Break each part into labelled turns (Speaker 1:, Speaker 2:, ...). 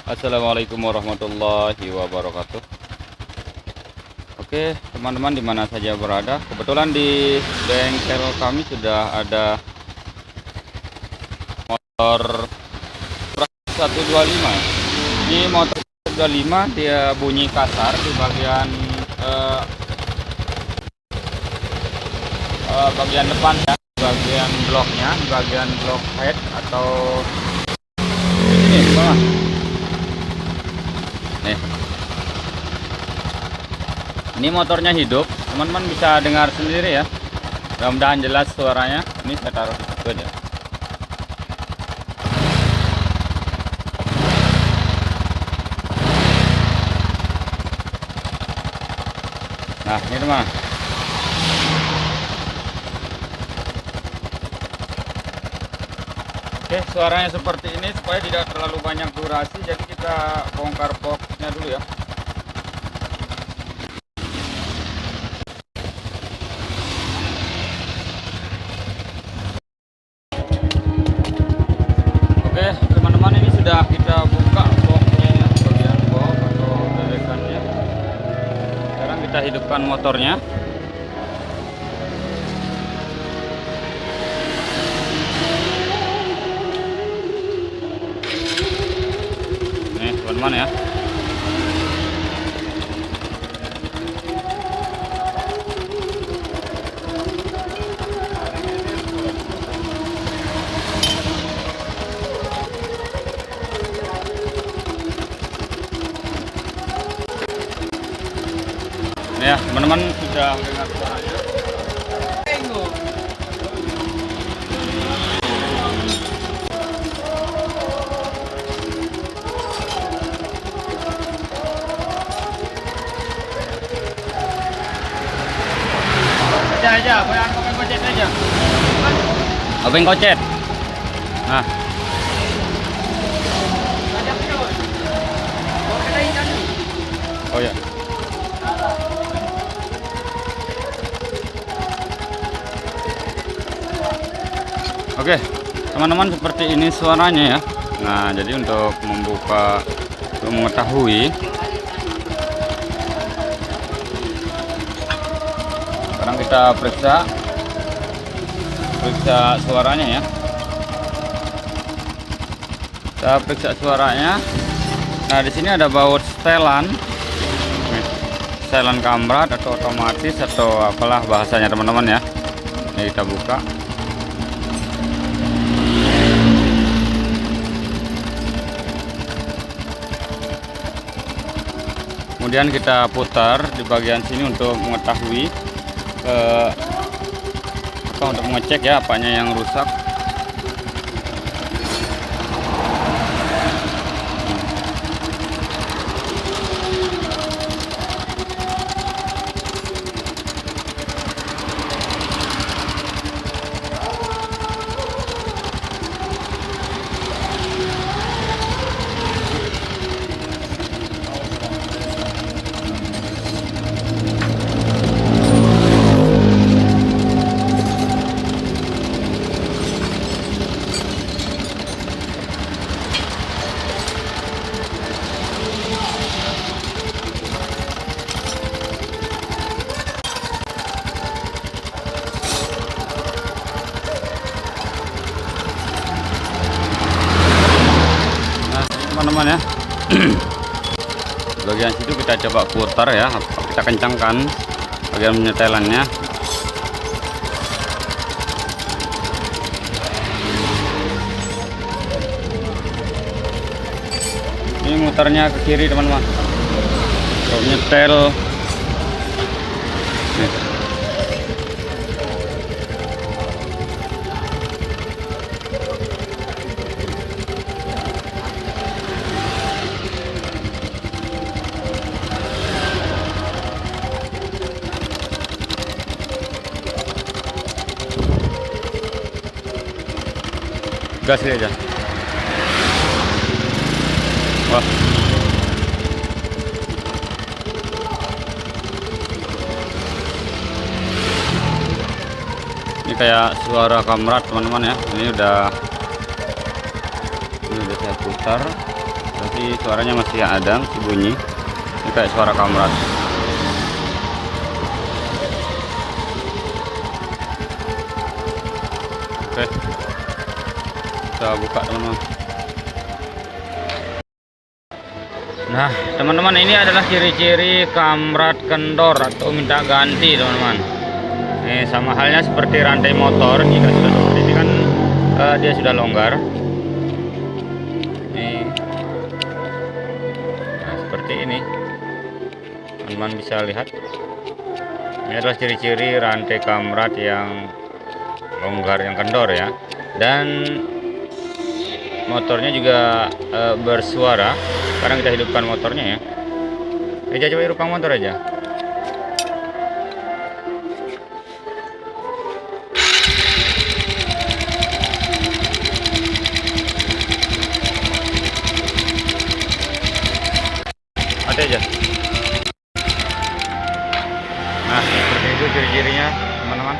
Speaker 1: Assalamualaikum warahmatullahi wabarakatuh. Oke, teman-teman dimana saja berada, kebetulan di bengkel kami sudah ada motor 125. Ini motor 125 dia bunyi kasar di bagian bagian depan ya, bagian bloknya, bagian blok head atau ini bawah. Nih, ini motornya hidup, teman-teman bisa dengar sendiri ya. Mudah-mudahan jelas suaranya. Ini saya taruh di situ aja. Nah, ini teman. Oke, suaranya seperti ini supaya tidak terlalu banyak durasi, jadi kita bongkar boxnya dulu ya. Oke, teman-teman, ini sudah kita buka boxnya ya, bagian box atau berekannya. Sekarang kita hidupkan motornya. Nih, teman-teman ya. Ya, teman-teman sudah dengar suaranya. Aja, obeng kocet aja. Obeng kocet. Nah. Oh ya. Oke, teman-teman, seperti ini suaranya ya. Nah, jadi untuk mengetahui, sekarang kita periksa suaranya ya. Kita periksa suaranya. Nah, di sini ada baut setelan kamrat atau otomatis atau apalah bahasanya teman-teman ya. Ini kita buka. Kemudian kita putar di bagian sini untuk mengetahui untuk mengecek ya apanya yang rusak. Teman-teman ya. Bagian situ kita coba putar ya, kita kencangkan bagian penyetelannya. Ini muternya ke kiri teman-teman untuk nyetel. Gas aja. Wah. Ini kayak suara kamrat teman-teman ya. Ini udah saya putar. tapi suaranya masih ada, masih bunyi. Ini kayak suara kamrat. Oke, kita buka teman-teman. Nah teman-teman, ini adalah ciri-ciri kamrat kendor atau minta ganti teman-teman. Ini sama halnya seperti rantai motor, jika sudah seperti ini kan dia sudah longgar. Ini, nah seperti ini teman-teman bisa lihat. Ini adalah ciri-ciri rantai kamrat yang longgar, yang kendor ya. Dan motornya juga bersuara. Sekarang kita hidupkan motornya ya. Eja, coba hidupkan motor aja. Mati aja. Nah seperti itu ciri-cirinya teman-teman.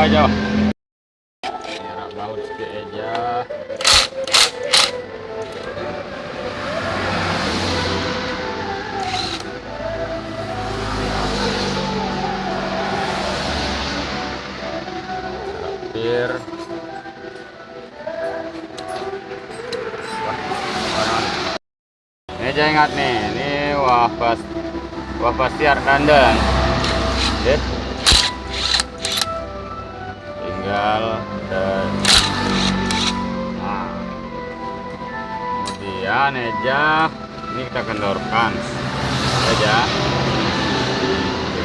Speaker 1: Aja rak baut sedikit aja. Rapir. Ini aja ingat nih, ini wah pasti Ardandan. Tinggal dan nah, kemudian aja ini kita kendorkan aja,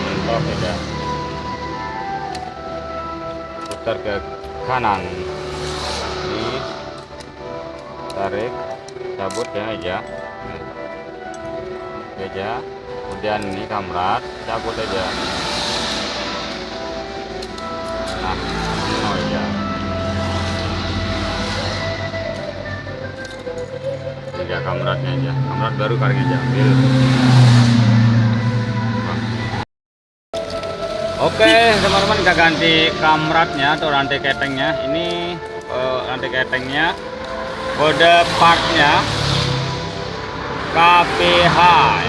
Speaker 1: mentok aja, putar ke kanan, ini tarik, cabut ya aja, kemudian ini kamrat, cabut aja. Nah ya. Tiga kamratnya aja, kamrat baru karing aja ambil. Oke teman-teman, kita ganti kamratnya atau rantai ketengnya. Ini rantai ketengnya, kode partnya KPH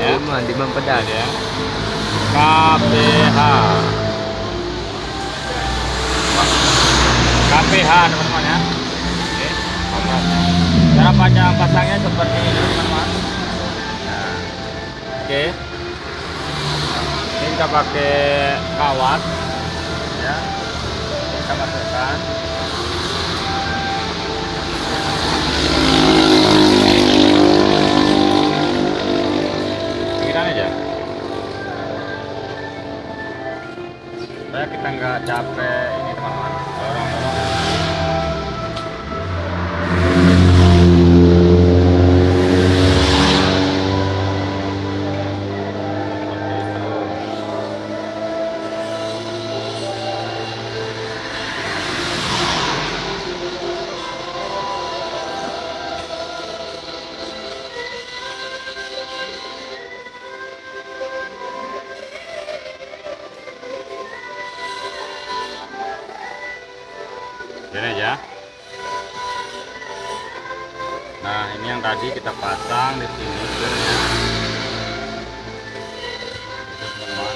Speaker 1: ya,
Speaker 2: di pedas
Speaker 1: ya, KPH teman-teman ya. Oke, kamratnya. Cara pasangnya seperti ini teman-teman. Nah, oke. Ini kita pakai kawat ya. Kita masukkan. Pinggiran aja. Supaya kita nggak capek ini teman-teman. Dorong-dorong. Ini aja. Nah ini yang tadi kita pasang di sini sebenarnya. Teman-teman.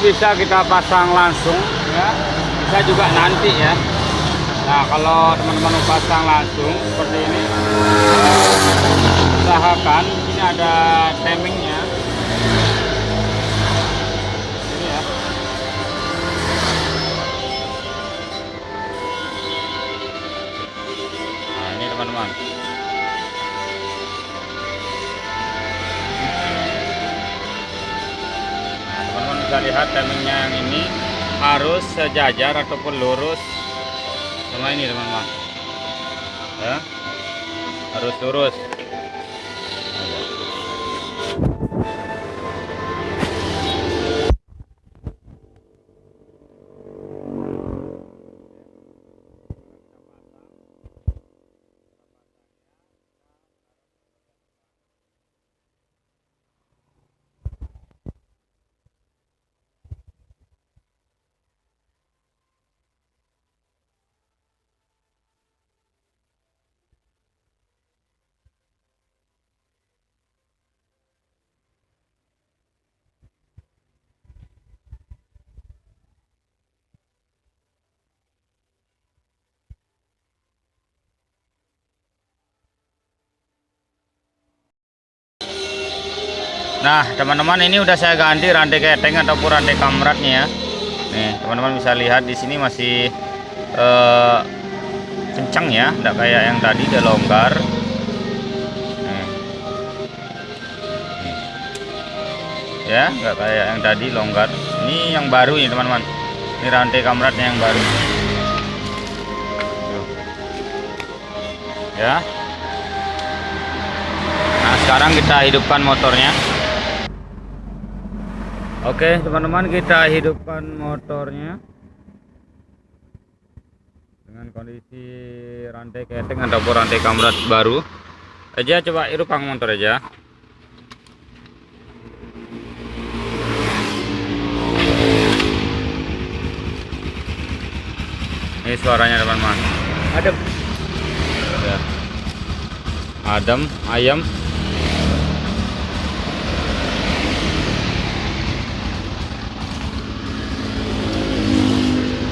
Speaker 1: bisa kita pasang langsung ya, bisa juga nanti ya. Nah, kalau teman-teman mau pasang langsung seperti ini, usahakan ini ada timingnya. Ini ya. Nah, ini teman-teman. Nah, teman-teman bisa lihat timingnya yang ini harus sejajar ataupun lurus sama ini teman-teman ya, harus lurus. Nah teman-teman, ini udah saya ganti rantai keteng ataupun rantai kamratnya ya. Nih teman-teman bisa lihat di sini masih kencang ya, tidak kayak yang tadi dia longgar. Nih. Ya, nggak kayak yang tadi longgar. Ini yang baru ini teman-teman. Ini rantai kamratnya yang baru. Tuh. Ya. Nah sekarang kita hidupkan motornya. Oke teman-teman, kita hidupkan motornya dengan kondisi rantai keteng ataupun rantai kamrat baru aja. Coba hidupkan motor aja. Ini suaranya teman-teman, adem ya. Adem ayam.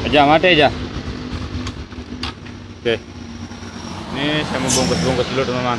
Speaker 1: Aja mati aja. Oke, ini saya mau bungkus dulu teman-teman.